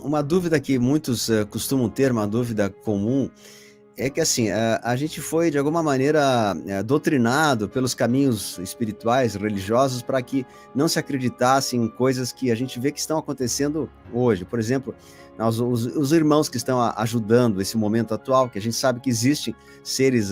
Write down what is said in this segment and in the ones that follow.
Uma dúvida que muitos costumam ter, uma dúvida comum, é que assim, a gente foi de alguma maneira doutrinado pelos caminhos espirituais, religiosos, para que não se acreditasse em coisas que a gente vê que estão acontecendo hoje. Por exemplo, os irmãos que estão ajudando esse momento atual, que a gente sabe que existem seres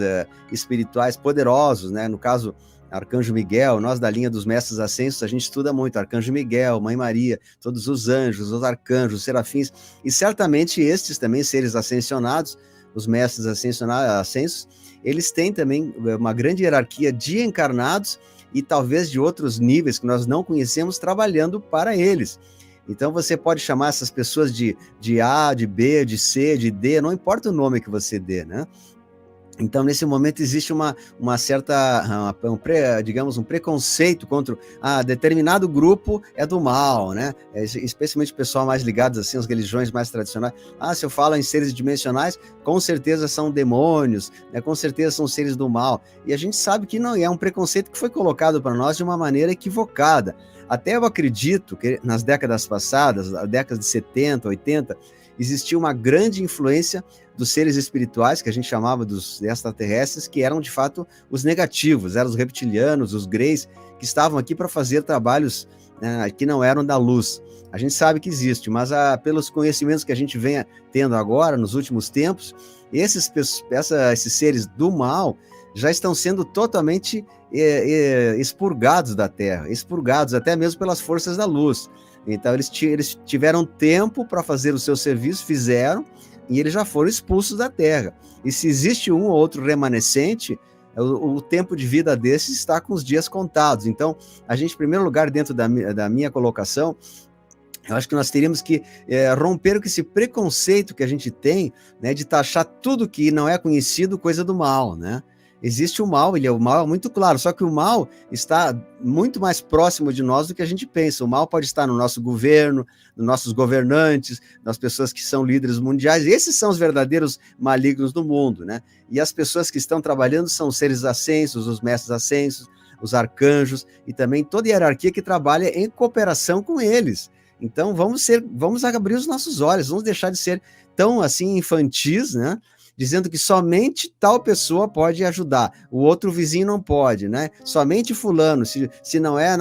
espirituais poderosos, né? No caso, Arcanjo Miguel, nós da linha dos mestres ascensos, a gente estuda muito Arcanjo Miguel, Mãe Maria, todos os anjos, os arcanjos, os serafins, e certamente estes também seres ascensionados, os mestres ascensos, eles têm também uma grande hierarquia de encarnados e talvez de outros níveis que nós não conhecemos trabalhando para eles. Então você pode chamar essas pessoas de A, de B, de C, de D, não importa o nome que você dê, né? Então, nesse momento, existe uma certa, digamos, um preconceito contra determinado grupo é do mal, né? Especialmente o pessoal mais ligado assim, às religiões mais tradicionais. Se eu falo em seres dimensionais, com certeza são demônios, né? Com certeza são seres do mal. E a gente sabe que não é um preconceito que foi colocado para nós de uma maneira equivocada. Até eu acredito que nas décadas passadas, décadas de 70, 80, existia uma grande influência dos seres espirituais, que a gente chamava dos extraterrestres, que eram de fato os negativos, eram os reptilianos, os greys, que estavam aqui para fazer trabalhos que não eram da luz. A gente sabe que existe, mas pelos conhecimentos que a gente vem tendo agora, nos últimos tempos, esses seres do mal já estão sendo totalmente expurgados da Terra, expurgados até mesmo pelas forças da luz. Então, eles tiveram tempo para fazer o seu serviço, fizeram, e eles já foram expulsos da Terra. E se existe um ou outro remanescente, o tempo de vida desses está com os dias contados. Então, a gente, em primeiro lugar, dentro da minha colocação, eu acho que nós teríamos que romper com esse preconceito que a gente tem, né, de taxar tudo que não é conhecido coisa do mal, né? Existe o mal, o mal é muito claro, só que o mal está muito mais próximo de nós do que a gente pensa. O mal pode estar no nosso governo, nos nossos governantes, nas pessoas que são líderes mundiais. Esses são os verdadeiros malignos do mundo, né? E as pessoas que estão trabalhando são os seres ascensos, os mestres ascensos, os arcanjos e também toda a hierarquia que trabalha em cooperação com eles. Então vamos abrir os nossos olhos, vamos deixar de ser tão assim infantis, né? Dizendo que somente tal pessoa pode ajudar, o outro vizinho não pode, né? Somente fulano, se não é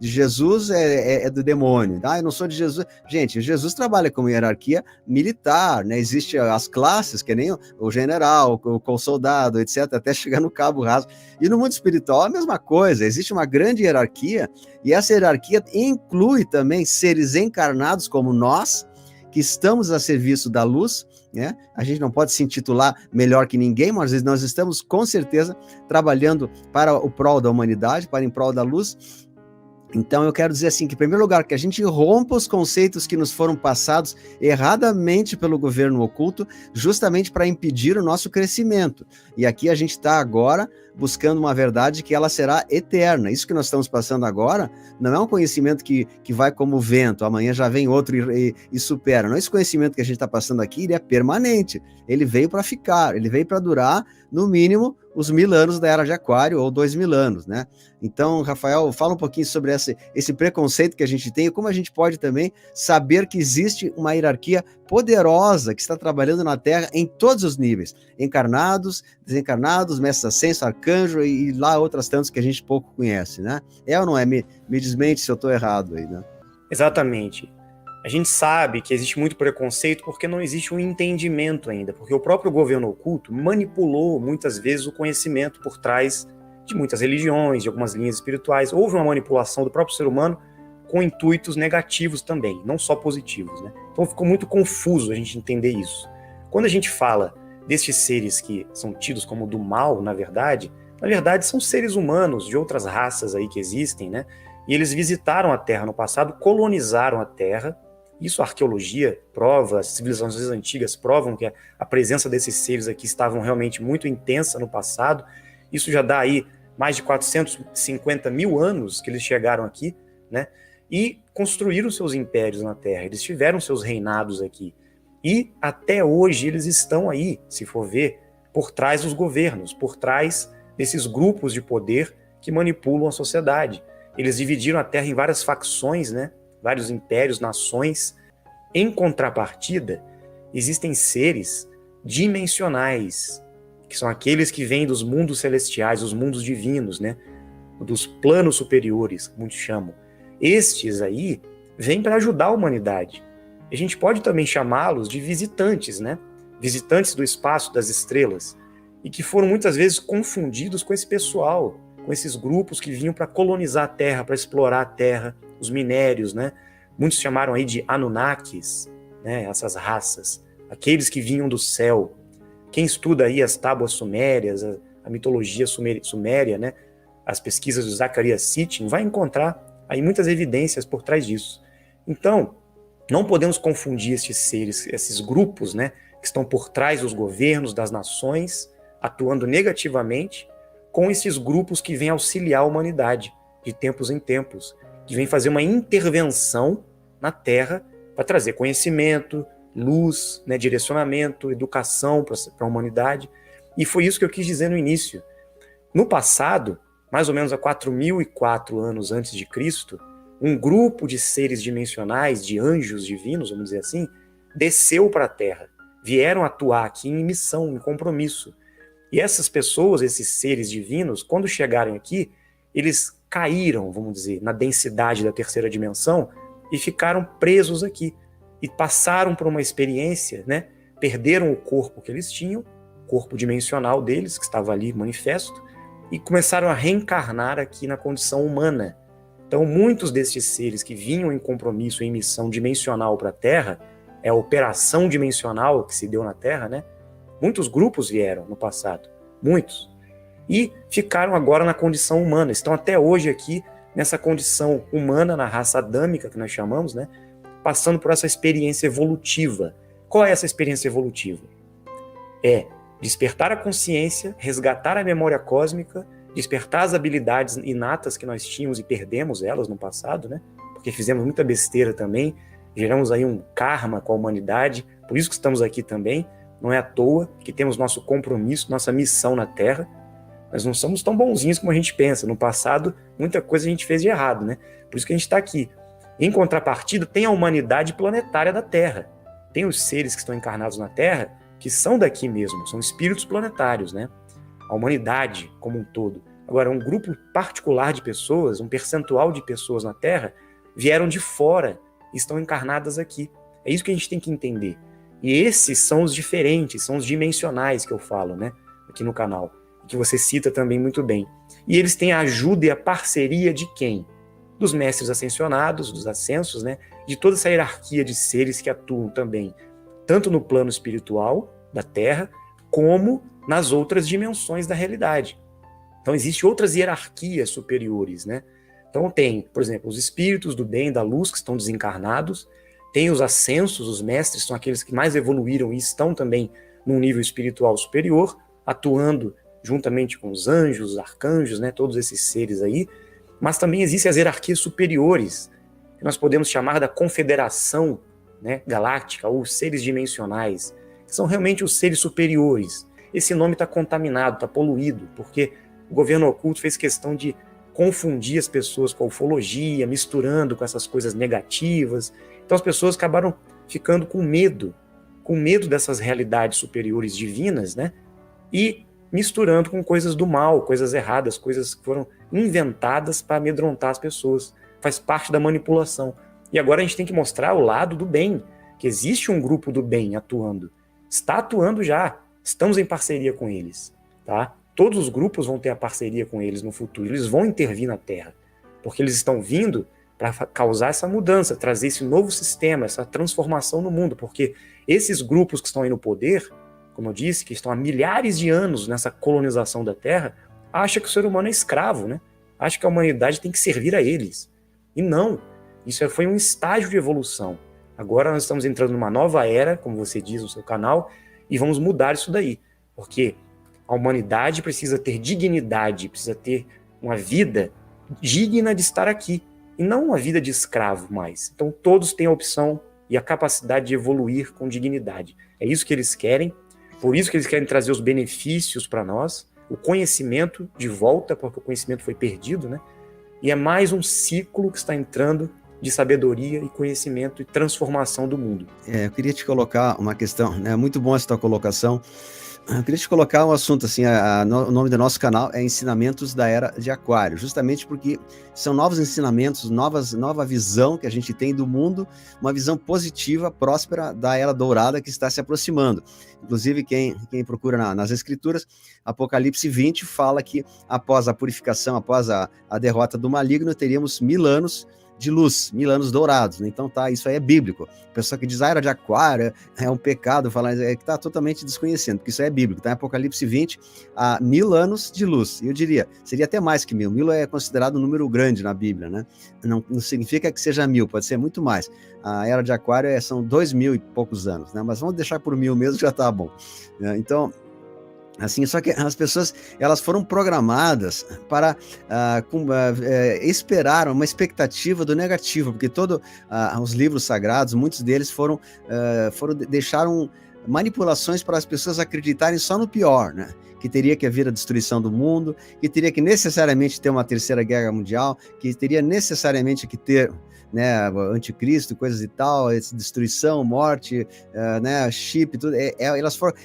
de Jesus, é do demônio. Eu não sou de Jesus. Gente, Jesus trabalha com hierarquia militar, né? Existem as classes, que nem o general, o soldado, etc., até chegar no cabo raso. E no mundo espiritual é a mesma coisa, existe uma grande hierarquia, e essa hierarquia inclui também seres encarnados como nós, que estamos a serviço da luz, né? A gente não pode se intitular melhor que ninguém, mas nós estamos com certeza trabalhando para o prol da humanidade, para em prol da luz. Então eu quero dizer assim, que em primeiro lugar, que a gente rompa os conceitos que nos foram passados erradamente pelo governo oculto, justamente para impedir o nosso crescimento. E aqui a gente está agora buscando uma verdade que ela será eterna. Isso que nós estamos passando agora não é um conhecimento que vai como vento, amanhã já vem outro e supera. Não, esse conhecimento que a gente está passando aqui, ele é permanente, ele veio para ficar, ele veio para durar, no mínimo, os 1000 anos da Era de Aquário, ou 2000 anos, né? Então, Rafael, fala um pouquinho sobre esse preconceito que a gente tem e como a gente pode também saber que existe uma hierarquia poderosa que está trabalhando na Terra em todos os níveis, encarnados, desencarnados, mestres ascensos, arcanjo e lá outras tantas que a gente pouco conhece, né? É ou não é? Me desmente se eu estou errado aí, né? Exatamente. A gente sabe que existe muito preconceito porque não existe um entendimento ainda, porque o próprio governo oculto manipulou muitas vezes o conhecimento por trás de muitas religiões, de algumas linhas espirituais. Houve uma manipulação do próprio ser humano com intuitos negativos também, não só positivos, né? Então ficou muito confuso a gente entender isso. Quando a gente fala destes seres que são tidos como do mal, na verdade são seres humanos de outras raças aí que existem, né? E eles visitaram a Terra no passado, colonizaram a Terra. Isso a arqueologia prova, as civilizações antigas provam que a presença desses seres aqui estavam realmente muito intensa no passado. Isso já dá aí mais de 450 mil anos que eles chegaram aqui, né? E construíram seus impérios na Terra, eles tiveram seus reinados aqui. E até hoje eles estão aí, se for ver, por trás dos governos, por trás desses grupos de poder que manipulam a sociedade. Eles dividiram a Terra em várias facções, né? Vários impérios, nações, Em contrapartida, existem seres dimensionais, que são aqueles que vêm dos mundos celestiais, dos mundos divinos, né? Dos planos superiores, como muitos chamam. Estes aí vêm para ajudar a humanidade. A gente pode também chamá-los de visitantes, né? Visitantes do espaço, das estrelas, e que foram muitas vezes confundidos com esse pessoal, com esses grupos que vinham para colonizar a Terra, para explorar a Terra, os minérios, né? Muitos chamaram aí de Anunnakis, né? Essas raças, aqueles que vinham do céu. Quem estuda aí as tábuas sumérias, a mitologia suméria, né? As pesquisas do Zecharia Sitchin, vai encontrar aí muitas evidências por trás disso. Então, não podemos confundir esses seres, esses grupos, né, que estão por trás dos governos, das nações, atuando negativamente, com esses grupos que vêm auxiliar a humanidade, de tempos em tempos, que vêm fazer uma intervenção na Terra para trazer conhecimento, luz, né, direcionamento, educação para a humanidade. E foi isso que eu quis dizer no início. No passado, mais ou menos há 4.004 anos antes de Cristo, um grupo de seres dimensionais, de anjos divinos, vamos dizer assim, desceu para a Terra. Vieram atuar aqui em missão, em compromisso. E essas pessoas, esses seres divinos, quando chegarem aqui, eles caíram, vamos dizer, na densidade da terceira dimensão e ficaram presos aqui. E passaram por uma experiência, né? Perderam o corpo que eles tinham, o corpo dimensional deles, que estava ali manifesto, e começaram a reencarnar aqui na condição humana. Então, muitos desses seres que vinham em compromisso, em missão dimensional para a Terra, é a operação dimensional que se deu na Terra, né? Muitos grupos vieram no passado, muitos. E ficaram agora na condição humana, estão até hoje aqui nessa condição humana, na raça adâmica, que nós chamamos, né? Passando por essa experiência evolutiva. Qual é essa experiência evolutiva? É despertar a consciência, resgatar a memória cósmica, despertar as habilidades inatas que nós tínhamos e perdemos elas no passado, né? Porque fizemos muita besteira também, geramos aí um karma com a humanidade, por isso que estamos aqui também, não é à toa que temos nosso compromisso, nossa missão na Terra. Nós não somos tão bonzinhos como a gente pensa, no passado muita coisa a gente fez de errado, né? Por isso que a gente está aqui. Em contrapartida, tem a humanidade planetária da Terra, tem os seres que estão encarnados na Terra, que são daqui mesmo, são espíritos planetários, né? A humanidade como um todo. Agora, um grupo particular de pessoas, um percentual de pessoas na Terra, vieram de fora e estão encarnadas aqui. É isso que a gente tem que entender. E esses são os diferentes, são os dimensionais que eu falo, né? Aqui no canal, que você cita também muito bem. E eles têm a ajuda e a parceria de quem? Dos mestres ascensionados, dos ascensos, né? De toda essa hierarquia de seres que atuam também, tanto no plano espiritual da Terra, como nas outras dimensões da realidade. Então, existem outras hierarquias superiores, né? Então, tem, por exemplo, os espíritos do bem, da luz, que estão desencarnados, tem os ascensos, os mestres, são aqueles que mais evoluíram e estão também num nível espiritual superior, atuando juntamente com os anjos, os arcanjos, né? Todos esses seres aí. Mas também existem as hierarquias superiores, que nós podemos chamar da confederação, né, galáctica, ou seres dimensionais, que são realmente os seres superiores. Esse nome está contaminado, está poluído, porque o governo oculto fez questão de confundir as pessoas com a ufologia, misturando com essas coisas negativas. Então as pessoas acabaram ficando com medo dessas realidades superiores divinas, né, e misturando com coisas do mal, coisas erradas, coisas que foram inventadas para amedrontar as pessoas. Faz parte da manipulação. E agora a gente tem que mostrar o lado do bem, que existe um grupo do bem atuando. Está atuando já. Estamos em parceria com eles. Tá? Todos os grupos vão ter a parceria com eles no futuro. Eles vão intervir na Terra. Porque eles estão vindo para causar essa mudança, trazer esse novo sistema, essa transformação no mundo. Porque esses grupos que estão aí no poder, como eu disse, que estão há milhares de anos nessa colonização da Terra, acham que o ser humano é escravo, né? Acham que a humanidade tem que servir a eles. E não. Isso foi um estágio de evolução. Agora nós estamos entrando numa nova era, como você diz no seu canal, e vamos mudar isso daí. Porque a humanidade precisa ter dignidade, precisa ter uma vida digna de estar aqui, e não uma vida de escravo mais. Então todos têm a opção e a capacidade de evoluir com dignidade. É isso que eles querem, por isso que eles querem trazer os benefícios para nós, o conhecimento de volta, porque o conhecimento foi perdido, né? E é mais um ciclo que está entrando de sabedoria e conhecimento e transformação do mundo. Eu queria te colocar uma questão, né? Muito bom essa tua colocação. Eu queria te colocar um assunto assim, o nome do nosso canal é Ensinamentos da Era de Aquário, justamente porque são novos ensinamentos, nova visão que a gente tem do mundo, uma visão positiva, próspera da Era Dourada que está se aproximando. Inclusive, quem procura nas Escrituras, Apocalipse 20 fala que após a purificação, após a derrota do maligno, teríamos 1000 anos de luz, 1000 anos dourados, né? Então tá, isso aí é bíblico. A pessoa que diz, Era de Aquário é um pecado, falar que está totalmente desconhecendo, porque isso aí é bíblico, tá? Em Apocalipse 20, 1000 anos de luz, e eu diria, seria até mais que 1000, 1000 é considerado um número grande na Bíblia, né? Não significa que seja 1000, pode ser muito mais. A Era de Aquário são 2000 e poucos anos, né? Mas vamos deixar por 1000 mesmo, já tá bom. Então, assim, só que as pessoas, elas foram programadas para esperar uma expectativa do negativo, porque todos os livros sagrados, muitos deles deixaram manipulações para as pessoas acreditarem só no pior, né? Que teria que haver a destruição do mundo, que teria que necessariamente ter uma terceira guerra mundial, que teria necessariamente que ter, né, anticristo, coisas e tal, destruição, morte, né, chip, tudo.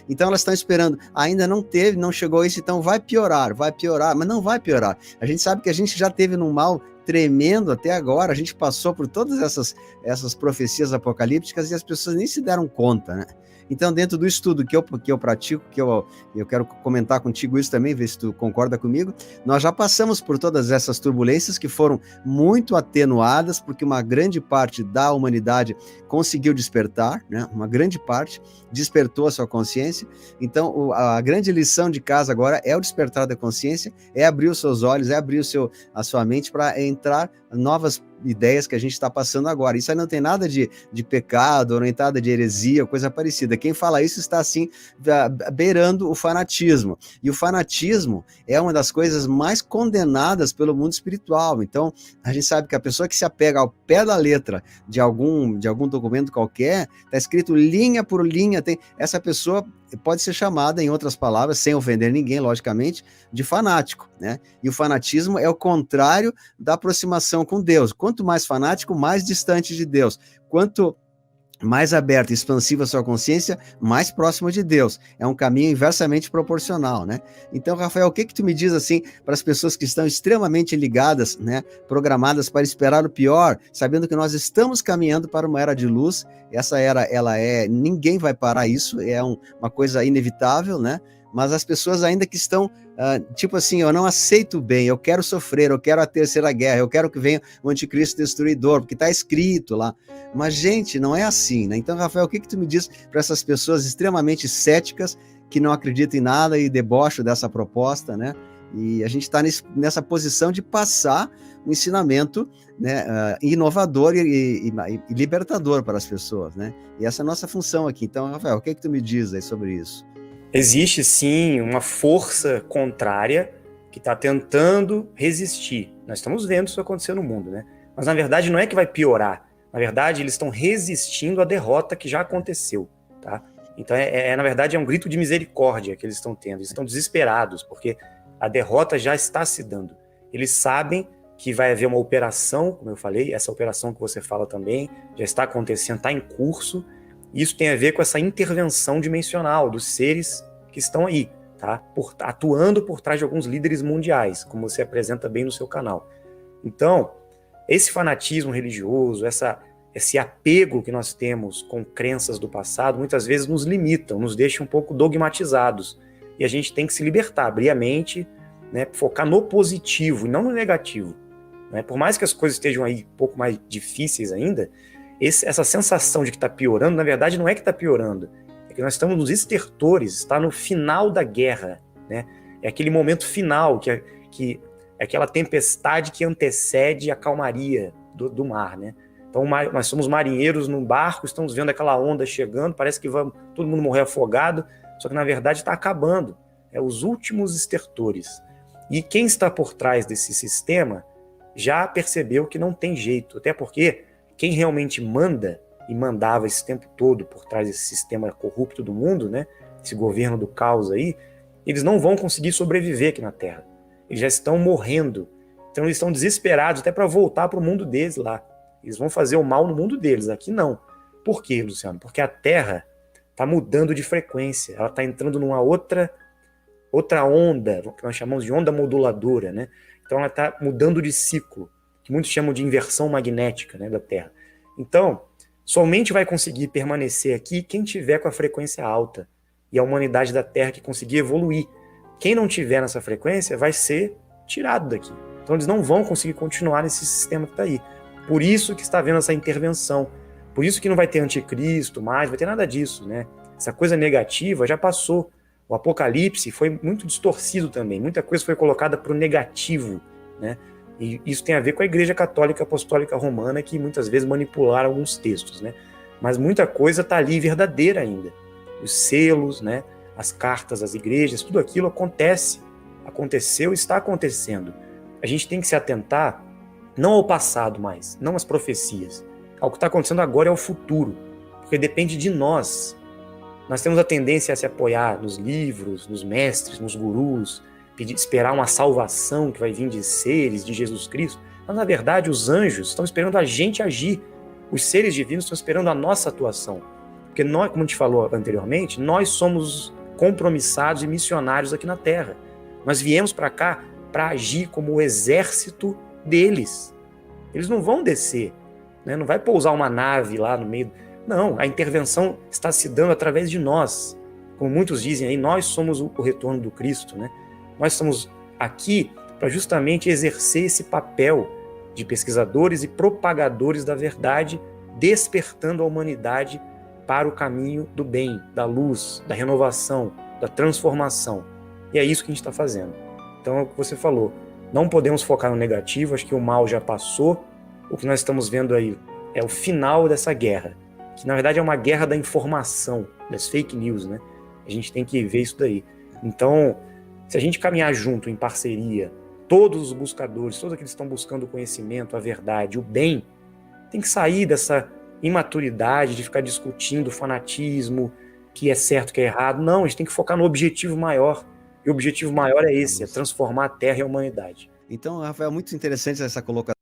Então elas estão esperando. Ainda não chegou isso, então vai piorar, mas não vai piorar. A gente sabe que a gente já teve num mal tremendo até agora, a gente passou por todas essas profecias apocalípticas e as pessoas nem se deram conta, né? Então, dentro do estudo que eu pratico, que eu quero comentar contigo isso também, ver se tu concorda comigo, nós já passamos por todas essas turbulências que foram muito atenuadas, porque uma grande parte da humanidade conseguiu despertar, né? Uma grande parte despertou a sua consciência. Então, a grande lição de casa agora é o despertar da consciência, é abrir os seus olhos, é abrir a sua mente para entrar novas ideias que a gente está passando agora. Isso aí não tem nada de pecado, não tem nada de heresia, coisa parecida. Quem fala isso está, assim, beirando o fanatismo. E o fanatismo é uma das coisas mais condenadas pelo mundo espiritual. Então, a gente sabe que a pessoa que se apega ao pé da letra de algum documento qualquer, está escrito linha por linha, essa pessoa pode ser chamada, em outras palavras, sem ofender ninguém, logicamente, de fanático, né? E o fanatismo é o contrário da aproximação com Deus. Quanto mais fanático, mais distante de Deus. Quanto mais aberta e expansiva a sua consciência, mais próximo de Deus. É um caminho inversamente proporcional, né? Então, Rafael, o que tu me diz, assim, para as pessoas que estão extremamente ligadas, né, programadas para esperar o pior, sabendo que nós estamos caminhando para uma era de luz? Essa era, ninguém vai parar isso, é uma coisa inevitável, né? Mas as pessoas ainda que estão, tipo assim, eu não aceito bem, eu quero sofrer, eu quero a terceira guerra, eu quero que venha o anticristo destruidor, porque está escrito lá. Mas, gente, não é assim, né? Então, Rafael, o que tu me diz para essas pessoas extremamente céticas, que não acreditam em nada e debocham dessa proposta, né? E a gente está nessa posição de passar um ensinamento, né, inovador e libertador para as pessoas, né? E essa é a nossa função aqui. Então, Rafael, o que tu me diz aí sobre isso? Existe, sim, uma força contrária que está tentando resistir. Nós estamos vendo isso acontecer no mundo, né? Mas, na verdade, não é que vai piorar. Na verdade, eles estão resistindo à derrota que já aconteceu, tá? Então, na verdade, é um grito de misericórdia que eles estão tendo. Eles estão desesperados, porque a derrota já está se dando. Eles sabem que vai haver uma operação, como eu falei, essa operação que você fala também, já está acontecendo, está em curso. Isso tem a ver com essa intervenção dimensional dos seres que estão aí, tá? Atuando por trás de alguns líderes mundiais, como você apresenta bem no seu canal. Então, esse fanatismo religioso, esse apego que nós temos com crenças do passado, muitas vezes nos limitam, nos deixam um pouco dogmatizados. E a gente tem que se libertar, abrir a mente, né, focar no positivo e não no negativo, né? Por mais que as coisas estejam aí um pouco mais difíceis ainda, essa sensação de que está piorando, na verdade, não é que está piorando. É que nós estamos nos estertores, está no final da guerra, né? É aquele momento final, que é aquela tempestade que antecede a calmaria do mar, né? Então, nós somos marinheiros num barco, estamos vendo aquela onda chegando, parece que vamos todo mundo morrer afogado, só que, na verdade, está acabando. É os últimos estertores. E quem está por trás desse sistema já percebeu que não tem jeito, até porque quem realmente manda e mandava esse tempo todo por trás desse sistema corrupto do mundo, né, esse governo do caos aí, eles não vão conseguir sobreviver aqui na Terra. Eles já estão morrendo. Então eles estão desesperados até para voltar para o mundo deles lá. Eles vão fazer o mal no mundo deles, aqui não. Por quê, Luciano? Porque a Terra está mudando de frequência, ela está entrando numa outra onda, que nós chamamos de onda moduladora, né? Então ela está mudando de ciclo, que muitos chamam de inversão magnética, né, da Terra. Então, somente vai conseguir permanecer aqui quem tiver com a frequência alta, e a humanidade da Terra que conseguir evoluir. Quem não tiver nessa frequência vai ser tirado daqui. Então eles não vão conseguir continuar nesse sistema que está aí. Por isso que está havendo essa intervenção. Por isso que não vai ter anticristo mais, vai ter nada disso, né? Essa coisa negativa já passou. O Apocalipse foi muito distorcido também. Muita coisa foi colocada para o negativo, né? E isso tem a ver com a Igreja Católica Apostólica Romana, que muitas vezes manipularam alguns textos, né? Mas muita coisa está ali verdadeira ainda. Os selos, né? As cartas às igrejas, tudo aquilo aconteceu e está acontecendo. A gente tem que se atentar não ao passado mais, não às profecias. Ao que está acontecendo agora é o futuro, porque depende de nós. Nós temos a tendência a se apoiar nos livros, nos mestres, nos gurus, esperar uma salvação que vai vir de seres, de Jesus Cristo. Mas, na verdade, os anjos estão esperando a gente agir. Os seres divinos estão esperando a nossa atuação. Porque nós, como a gente falou anteriormente, nós somos compromissados e missionários aqui na Terra. Nós viemos para cá para agir como o exército deles. Eles não vão descer, né? Não vai pousar uma nave lá no meio. Não, a intervenção está se dando através de nós. Como muitos dizem aí, nós somos o retorno do Cristo, né? Nós estamos aqui para justamente exercer esse papel de pesquisadores e propagadores da verdade, despertando a humanidade para o caminho do bem, da luz, da renovação, da transformação. E é isso que a gente está fazendo. Então é o que você falou, não podemos focar no negativo, acho que o mal já passou. O que nós estamos vendo aí é o final dessa guerra, que na verdade é uma guerra da informação, das fake news, né? A gente tem que ver isso daí. Então, se a gente caminhar junto, em parceria, todos os buscadores, todos aqueles que estão buscando o conhecimento, a verdade, o bem, tem que sair dessa imaturidade de ficar discutindo o fanatismo, que é certo, que é errado. Não, a gente tem que focar no objetivo maior. E o objetivo maior é esse, é transformar a Terra e a humanidade. Então, Rafael, muito interessante essa colocação